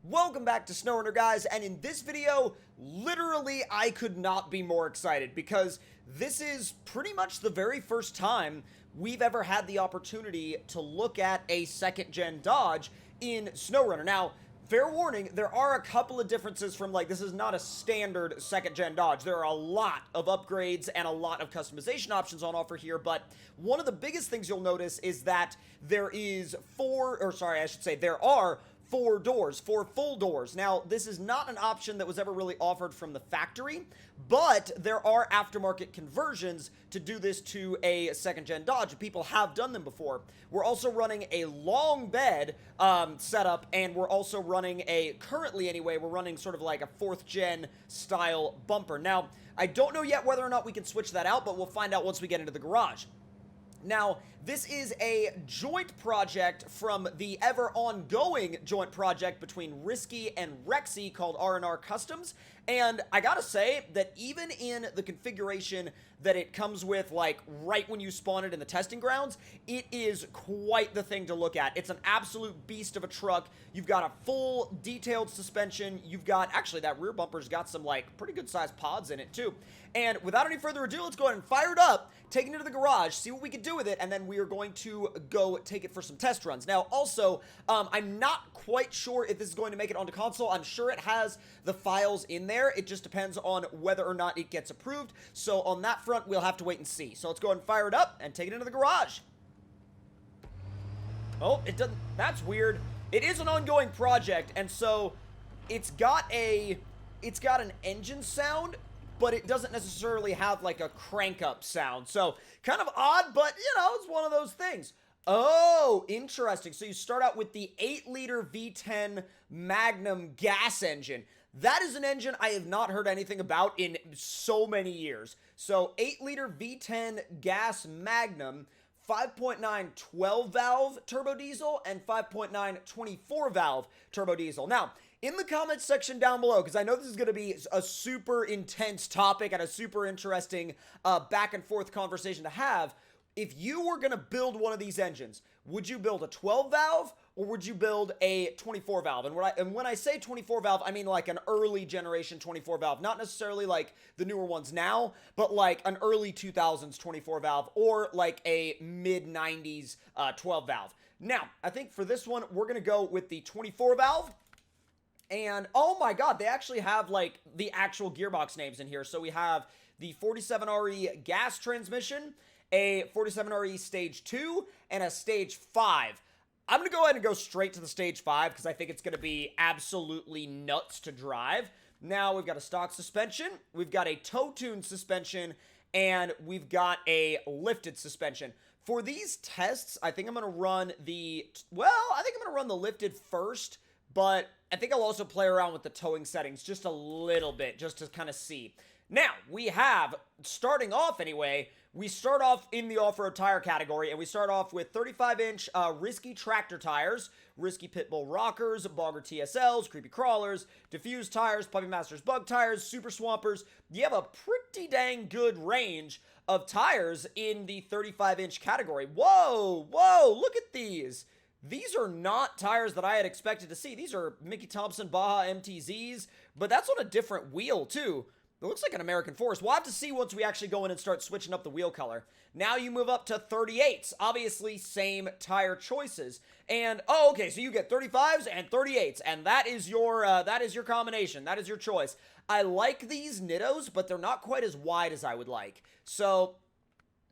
Welcome back to SnowRunner, guys, and in this video, literally, I could not be more excited because this is pretty much the very first time we've ever had the opportunity to look at a second-gen Dodge in SnowRunner. Now, fair warning, there are a couple of differences from, this is not a standard second-gen Dodge. There are a lot of upgrades and a lot of customization options on offer here, but one of the biggest things you'll notice is that there are four doors, four full doors. Now, this is not an option that was ever really offered from the factory, but there are aftermarket conversions to do this to a second-gen Dodge. People have done them before. We're also running a long bed setup, and we're also running currently anyway, we're running sort of like a fourth-gen style bumper. Now, I don't know yet whether or not we can switch that out, but we'll find out once we get into the garage. Now, this is a joint project from the ever-ongoing joint project between Risky and Rexy called R&R Customs, and I gotta say that even in the configuration that it comes with, right when you spawn it in the testing grounds, it is quite the thing to look at. It's an absolute beast of a truck. You've got a full detailed suspension. You've got, actually, that rear bumper's got some, pretty good-sized pods in it, too. And without any further ado, let's go ahead and fire it up, take it into the garage, see what we can do with it, and then we are going to go take it for some test runs. Now, also, I'm not quite sure if this is going to make it onto console. I'm sure it has the files in there. It just depends on whether or not it gets approved. So on that front, we'll have to wait and see. So let's go ahead and fire it up and take it into the garage. Oh, it doesn't. That's weird. It is an ongoing project, and so it's got an engine sound, but it doesn't necessarily have a crank up sound. So kind of odd, but it's one of those things. Oh, interesting. So you start out with the 8-liter V10 Magnum gas engine. That is an engine I have not heard anything about in so many years. So 8-liter V10 gas Magnum, 5.9 12-valve turbo diesel, and 5.9 24-valve turbo diesel. Now, in the comments section down below, because I know this is going to be a super intense topic and a super interesting back and forth conversation to have, if you were going to build one of these engines, would you build a 12-valve or would you build a 24-valve? And when I say 24-valve, I mean an early generation 24-valve, not necessarily the newer ones now, but an early 2000s 24-valve or a mid-90s 12-valve. Now, I think for this one, we're going to go with the 24-valve. And, oh my god, they actually have, the actual gearbox names in here. So we have the 47RE gas transmission, a 47RE Stage 2, and a Stage 5. I'm going to go ahead and go straight to the Stage 5 because I think it's going to be absolutely nuts to drive. Now, we've got a stock suspension, we've got a toe-tuned suspension, and we've got a lifted suspension. For these tests, I think I'm going to run the lifted first, but I think I'll also play around with the towing settings just a little bit, just to kind of see. Now, we have, starting off anyway, we start off in the off-road tire category, and we start off with 35-inch Risky tractor tires, Risky Pitbull rockers, Bogger TSLs, Creepy Crawlers, Diffused tires, Puppy Masters bug tires, Super Swampers. You have a pretty dang good range of tires in the 35-inch category. Whoa, look at these. These are not tires that I had expected to see. These are Mickey Thompson Baja MTZs, but that's on a different wheel, too. It looks like an American Forest. We'll have to see once we actually go in and start switching up the wheel color. Now you move up to 38s. Obviously, same tire choices. And, oh, okay, so you get 35s and 38s, and that is your combination. That is your choice. I like these Nittos, but they're not quite as wide as I would like. So,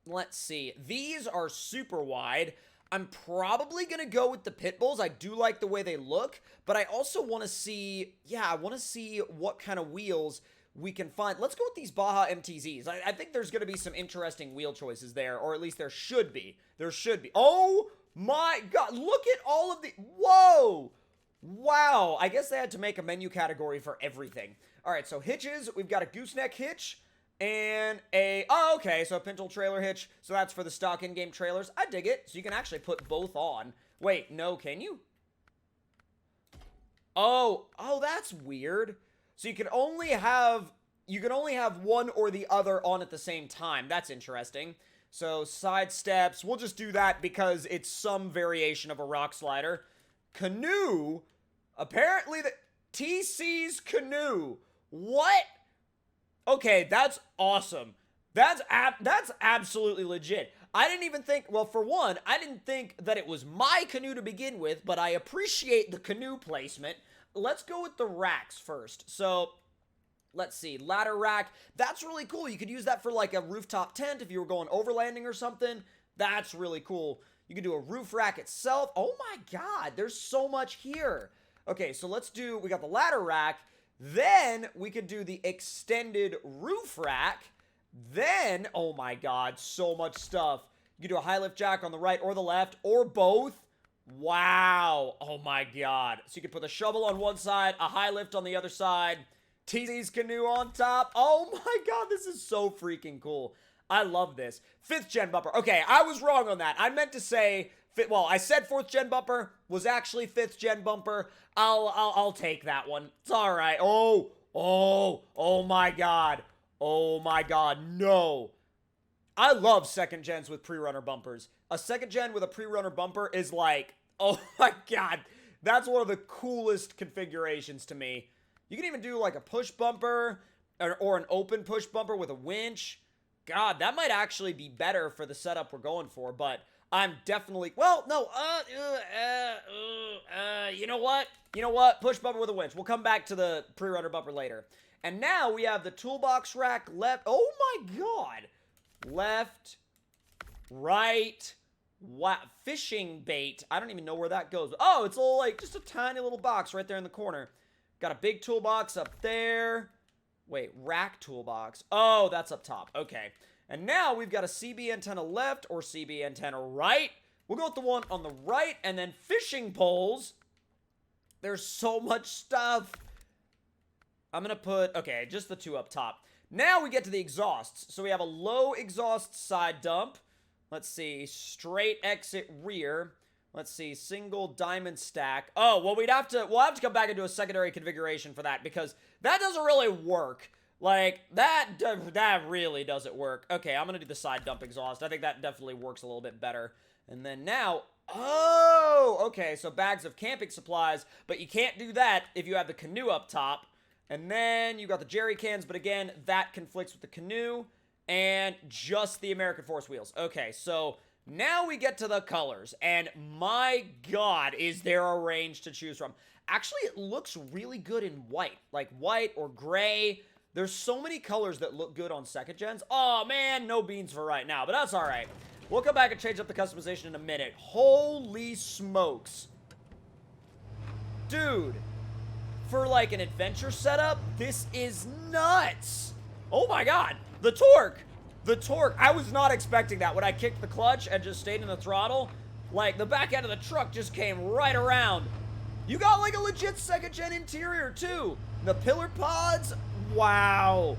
let's see. These are super wide. I'm probably going to go with the Pitbulls. I do like the way they look, but I also want to see, what kind of wheels we can find. Let's go with these Baja MTZs. I think there's going to be some interesting wheel choices there, or at least there should be. Oh my god, look at all of the, whoa! Wow, I guess they had to make a menu category for everything. Alright, so hitches, we've got a gooseneck hitch, and so a Pintle trailer hitch, so that's for the stock in-game trailers. I dig it, so you can actually put both on. Wait, no, can you? Oh, that's weird. So you can only have one or the other on at the same time. That's interesting. So side steps, we'll just do that because it's some variation of a rock slider. Canoe, Apparently the TC's canoe. What? Okay, that's awesome. That's absolutely legit. I didn't even think, well, for one, I didn't think that it was my canoe to begin with, but I appreciate the canoe placement. Let's go with the racks first. So, let's see, ladder rack. That's really cool. You could use that for like a rooftop tent if you were going overlanding or something. That's really cool. You could do a roof rack itself. Oh my god, there's so much here. Okay, so let's do, we got the ladder rack. Then we could do the extended roof rack. Then, oh my god, so much stuff. You could do a high lift jack on the right or the left or both. Wow. Oh my god. So you could put the shovel on one side, a high lift on the other side, TC's canoe on top. Oh my god, this is so freaking cool. I love this. 5th gen bumper. Okay, I was wrong on that. I meant to say, well, I said 4th gen bumper, was actually 5th gen bumper. I'll take that one. It's all right. Oh my god. Oh my god, no. I love 2nd gens with pre-runner bumpers. A 2nd gen with a pre-runner bumper is like, oh my god. That's one of the coolest configurations to me. You can even do like a push bumper or an open push bumper with a winch. God, that might actually be better for the setup we're going for, but I'm definitely, well, no, you know what? You know what? Push bumper with a winch. We'll come back to the pre-runner bumper later. And now we have the toolbox rack left. Oh my god. Left, right, wow, fishing bait. I don't even know where that goes. Oh, it's a little, like, just a tiny little box right there in the corner. Got a big toolbox up there. Wait, rack toolbox. Oh, that's up top. Okay. And now we've got a CB antenna left or CB antenna right. We'll go with the one on the right. And then fishing poles. There's so much stuff. I'm going to put, okay, just the 2 up top. Now we get to the exhausts. So we have a low exhaust side dump. Let's see, straight exit rear. Let's see, single diamond stack. Oh, well, we'll have to come back and do a secondary configuration for that because that doesn't really work. Like, that really doesn't work. Okay, I'm going to do the side dump exhaust. I think that definitely works a little bit better. And then now, oh, okay, so bags of camping supplies, but you can't do that if you have the canoe up top. And then you got the jerry cans, but again, that conflicts with the canoe and just the American Force wheels. Okay, so now we get to the colors, and my god, is there a range to choose from. Actually, it looks really good in white, like white or gray. There's so many colors that look good on 2nd gens. Oh man, no beans for right now, but that's all right. We'll come back and change up the customization in a minute. Holy smokes. Dude, for like an adventure setup, this is nuts. Oh my god, the torque. The torque, I was not expecting that when I kicked the clutch and just stayed in the throttle. Like, the back end of the truck just came right around. You got, like, a legit 2nd gen interior, too. The pillar pods, wow.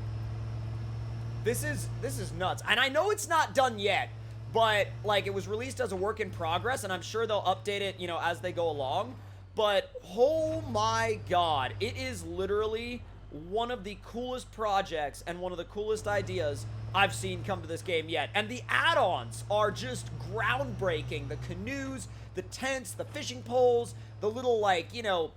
This is nuts. And I know it's not done yet, but, like, it was released as a work in progress, and I'm sure they'll update it, you know, as they go along. But, oh my god, it is literally one of the coolest projects and one of the coolest ideas I've seen come to this game yet. And the add-ons are just groundbreaking. The canoes, the tents, the fishing poles, the little, like, you know,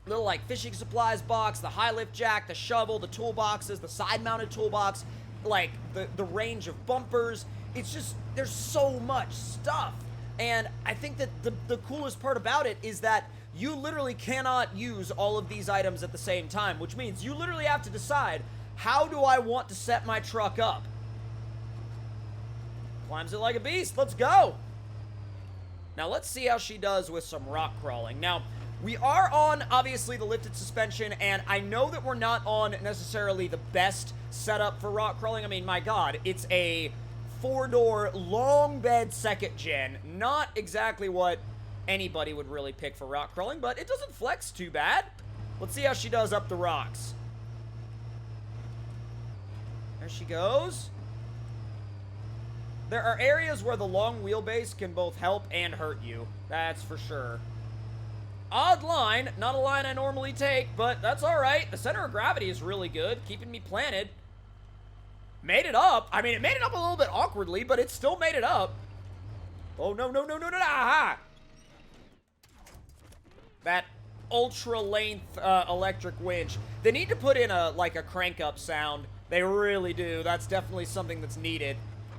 little, like, fishing supplies box, the high lift jack, the shovel, the toolboxes, the side-mounted toolbox, like, the range of bumpers. It's just, there's so much stuff. And I think that the coolest part about it is that you literally cannot use all of these items at the same time, which means you literally have to decide, how do I want to set my truck up? Climbs it like a beast. Let's go. Now, let's see how she does with some rock crawling. Now, we are on, obviously, the lifted suspension, and I know that we're not on necessarily the best setup for rock crawling. I mean, my god, it's a 4-door, long bed 2nd gen. Not exactly what anybody would really pick for rock crawling, but it doesn't flex too bad. Let's see how she does up the rocks. There she goes. There are areas where the long wheelbase can both help and hurt you. That's for sure. Odd line. Not a line I normally take, but that's alright. The center of gravity is really good, keeping me planted. Made it up. I mean, it made it up a little bit awkwardly, but it still made it up. Oh, no, no, no, no, no, no. Aha! ultra length electric winch. They need to put in a crank up sound. They really do. That's definitely something that's needed.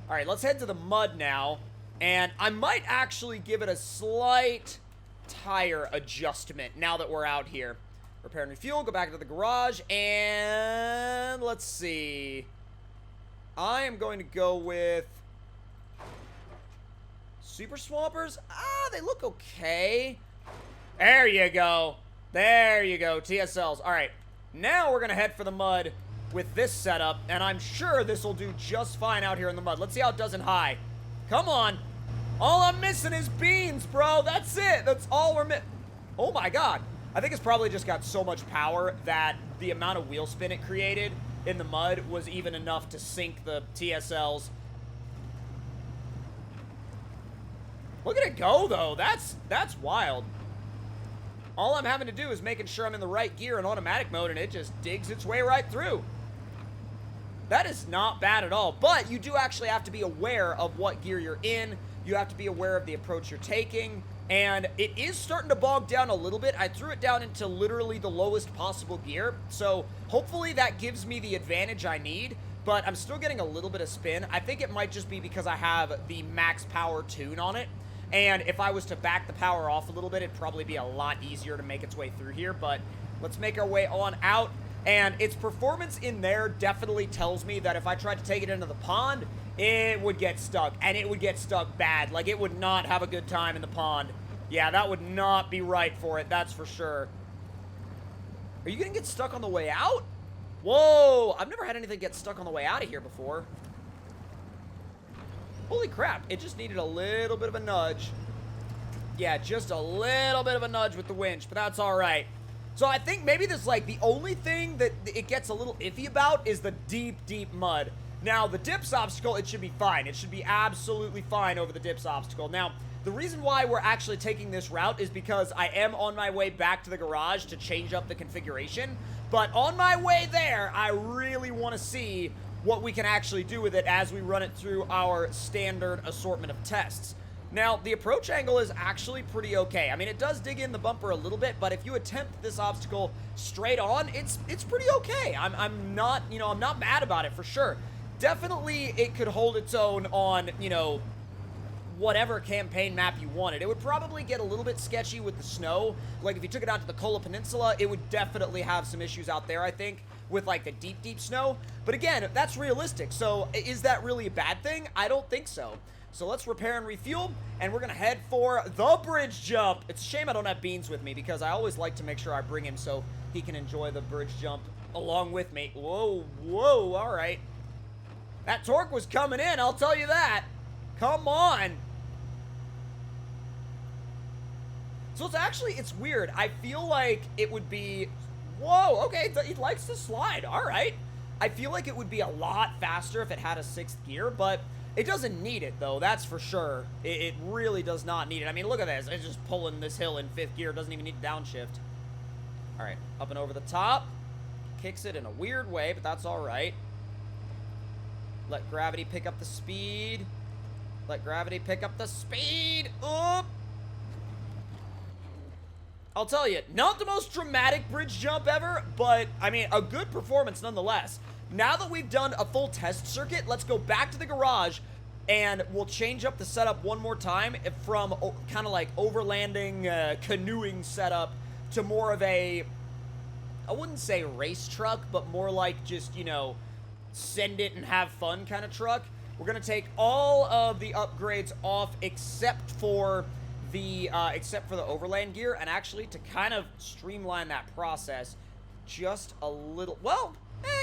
All right, let's head to the mud now. And I might actually give it a slight tire adjustment now that we're out here. Repair and refuel, go back to the garage, and let's see. I am going to go with Super Swampers. Ah, they look okay. There you go. There you go, TSLs. All right, now we're going to head for the mud with this setup, and I'm sure this will do just fine out here in the mud. Let's see how it does in high. Come on. All I'm missing is beans, bro. That's it. That's all we're missing. Oh, my God. I think it's probably just got so much power that the amount of wheel spin it created in the mud was even enough to sink the TSLs. Look at it go, though. That's wild. All I'm having to do is making sure I'm in the right gear in automatic mode, and it just digs its way right through. That is not bad at all, but you do actually have to be aware of what gear you're in. You have to be aware of the approach you're taking, and it is starting to bog down a little bit. I threw it down into literally the lowest possible gear, so hopefully that gives me the advantage I need, but I'm still getting a little bit of spin. I think it might just be because I have the max power tune on it, and if I was to back the power off a little bit, it'd probably be a lot easier to make its way through here, but let's make our way on out. And its performance in there definitely tells me that if I tried to take it into the pond, it would get stuck, and it would get stuck bad. Like, it would not have a good time in the pond. Yeah, that would not be right for it, that's for sure. Are you gonna get stuck on the way out? Whoa, I've never had anything get stuck on the way out of here before. Holy crap, it just needed a little bit of a nudge. Yeah, just a little bit of a nudge with the winch, but that's all right. So I think maybe this, like, the only thing that it gets a little iffy about is the deep, deep mud. Now, the dips obstacle, it should be fine. It should be absolutely fine over the dips obstacle. Now, the reason why we're actually taking this route is because I am on my way back to the garage to change up the configuration. But on my way there, I really want to see what we can actually do with it as we run it through our standard assortment of tests. Now, the approach angle is actually pretty okay. I mean, it does dig in the bumper a little bit, but if you attempt this obstacle straight on, it's pretty okay. I'm not, you know, I'm not mad about it for sure. Definitely, it could hold its own on, you know, whatever campaign map you wanted. It would probably get a little bit sketchy with the snow. Like, if you took it out to the Kola Peninsula, it would definitely have some issues out there, I think, with, like, the deep, deep snow. But again, that's realistic. So, is that really a bad thing? I don't think so. So let's repair and refuel, and we're going to head for the bridge jump. It's a shame I don't have Beans with me, because I always like to make sure I bring him so he can enjoy the bridge jump along with me. Whoa, whoa, all right. That torque was coming in, I'll tell you that. Come on. So it's actually, it's weird. I feel like it would be, whoa, okay, he likes to slide, all right. I feel like it would be a lot faster if it had a 6th gear, but it doesn't need it, though, that's for sure. It really does not need it. I mean, look at this. It's just pulling this hill in 5th gear. It doesn't even need downshift. All right, up and over the top. Kicks it in a weird way, but that's all right. Let gravity pick up the speed. Let gravity pick up the speed. Oop. I'll tell you, not the most dramatic bridge jump ever, but, I mean, a good performance nonetheless. Now that we've done a full test circuit, let's go back to the garage, and we'll change up the setup one more time from kind of like overlanding, canoeing setup to more of a, I wouldn't say race truck, but more like just, you know, send it and have fun kind of truck. We're going to take all of the upgrades off except for the overland gear, and actually to kind of streamline that process just a little, well,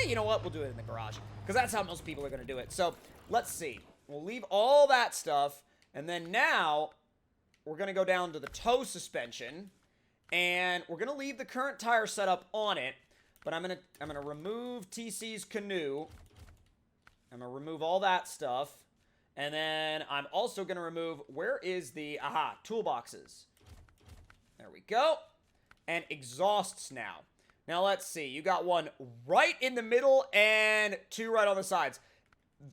you know what, we'll do it in the garage, because that's how most people are going to do it. So, let's see. We'll leave all that stuff, and then now, we're going to go down to the tow suspension, and we're going to leave the current tire setup on it, but I'm going to remove TC's canoe. I'm going to remove all that stuff, and then I'm also going to remove, where is the, toolboxes. There we go, and exhausts now. Now, let's see. You got one right in the middle and 2 right on the sides.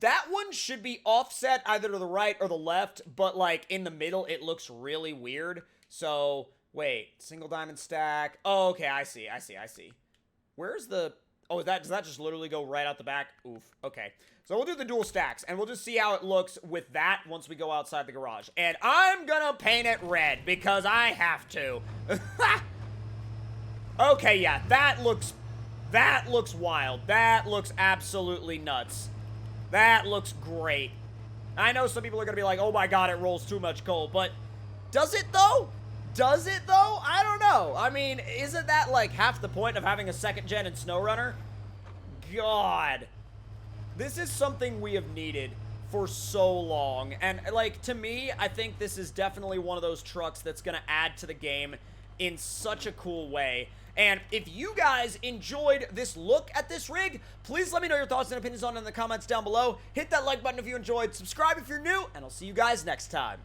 That one should be offset either to the right or the left, but, like, in the middle, it looks really weird. So, Wait, single diamond stack. Oh, okay, I see. Where's the... Oh, does that just literally go right out the back? Oof. Okay. So we'll do the dual stacks, and we'll just see how it looks with that once we go outside the garage. And I'm gonna paint it red, because I have to. Okay, yeah, that looks wild. That looks absolutely nuts. That looks great. I know some people are gonna be like, oh my god, it rolls too much coal, but does it though? Does it though? I don't know. I mean, isn't that like half the point of having a second gen in SnowRunner? God. This is something we have needed for so long. And like, to me, I think this is definitely one of those trucks that's gonna add to the game in such a cool way. And if you guys enjoyed this look at this rig, please let me know your thoughts and opinions on it in the comments down below. Hit that like button if you enjoyed, subscribe if you're new, and I'll see you guys next time.